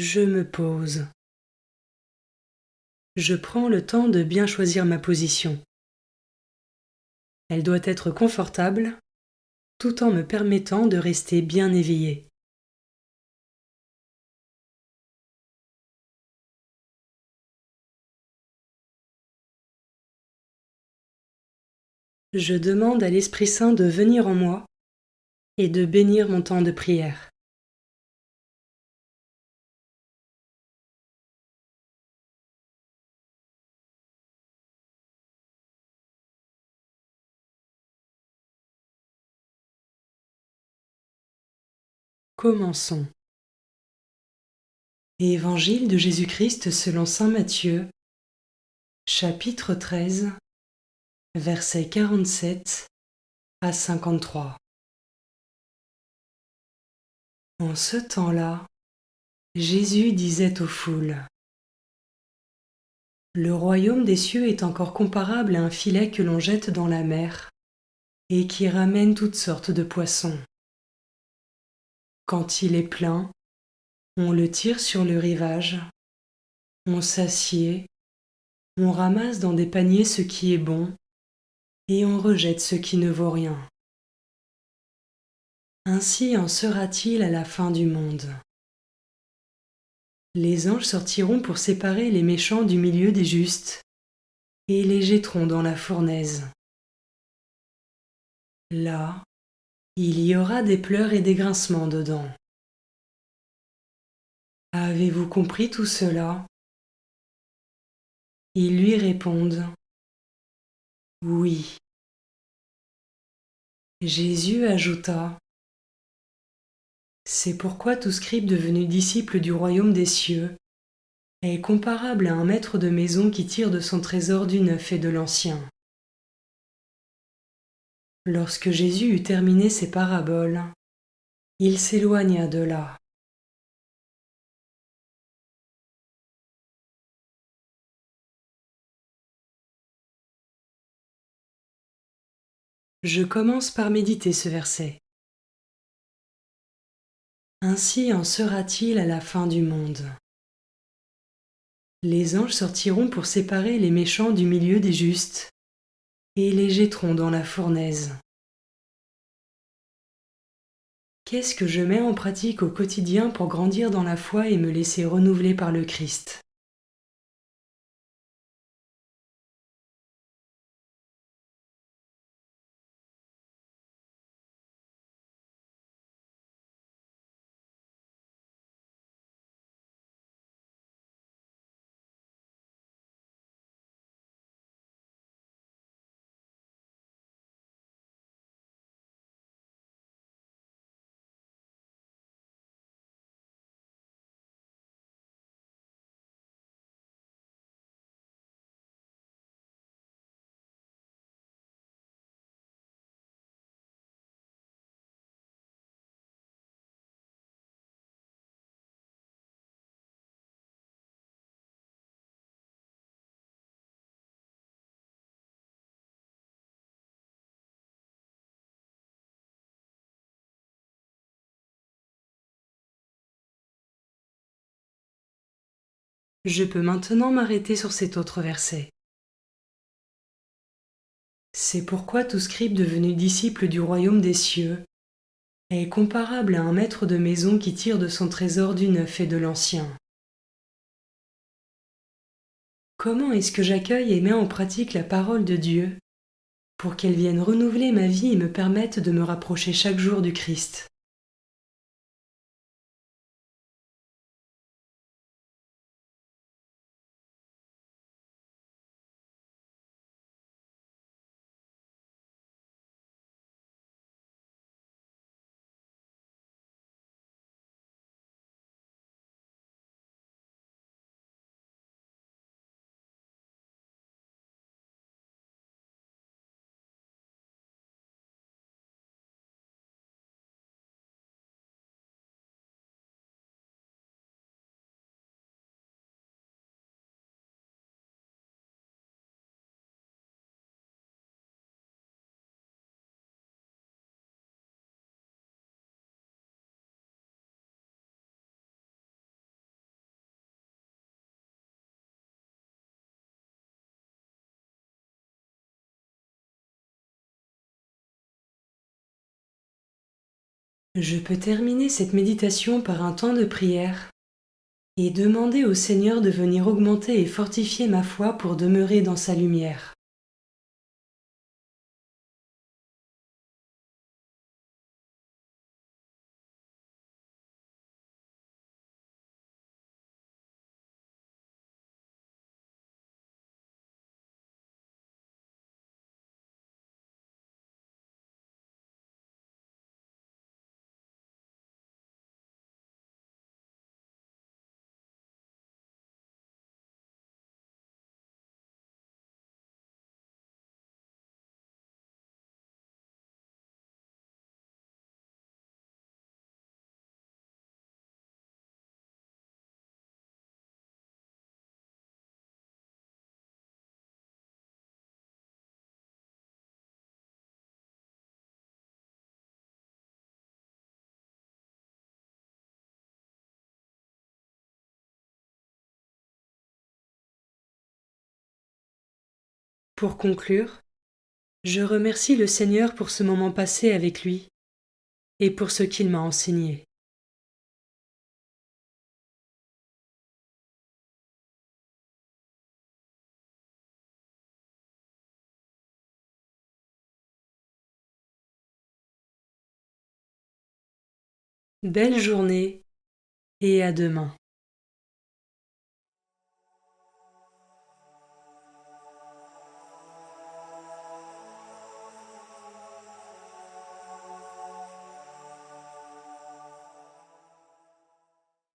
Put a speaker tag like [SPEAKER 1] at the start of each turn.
[SPEAKER 1] Je me pose. Je prends le temps de bien choisir ma position. Elle doit être confortable, tout en me permettant de rester bien éveillé. Je demande à l'Esprit Saint de venir en moi et de bénir mon temps de prière. Commençons. Évangile de Jésus-Christ selon saint Matthieu, chapitre 13, versets 47 à 53. En ce temps-là, Jésus disait aux foules: Le royaume des cieux est encore comparable à un filet que l'on jette dans la mer et qui ramène toutes sortes de poissons. Quand il est plein, on le tire sur le rivage, on s'assied, on ramasse dans des paniers ce qui est bon et on rejette ce qui ne vaut rien. Ainsi en sera-t-il à la fin du monde. Les anges sortiront pour séparer les méchants du milieu des justes et les jetteront dans la fournaise. Là, il y aura des pleurs et des grincements dedans. Avez-vous compris tout cela? Ils lui répondent: Oui. Jésus ajouta: C'est pourquoi tout scribe devenu disciple du royaume des cieux est comparable à un maître de maison qui tire de son trésor du neuf et de l'ancien. Lorsque Jésus eut terminé ses paraboles, il s'éloigna de là. Je commence par méditer ce verset. Ainsi en sera-t-il à la fin du monde. Les anges sortiront pour séparer les méchants du milieu des justes et les jetteront dans la fournaise. Qu'est-ce que je mets en pratique au quotidien pour grandir dans la foi et me laisser renouveler par le Christ? Je peux maintenant m'arrêter sur cet autre verset. C'est pourquoi tout scribe devenu disciple du royaume des cieux est comparable à un maître de maison qui tire de son trésor du neuf et de l'ancien. Comment est-ce que j'accueille et mets en pratique la parole de Dieu pour qu'elle vienne renouveler ma vie et me permette de me rapprocher chaque jour du Christ? Je peux terminer cette méditation par un temps de prière et demander au Seigneur de venir augmenter et fortifier ma foi pour demeurer dans sa lumière. Pour conclure, je remercie le Seigneur pour ce moment passé avec lui et pour ce qu'il m'a enseigné. Belle journée et à demain.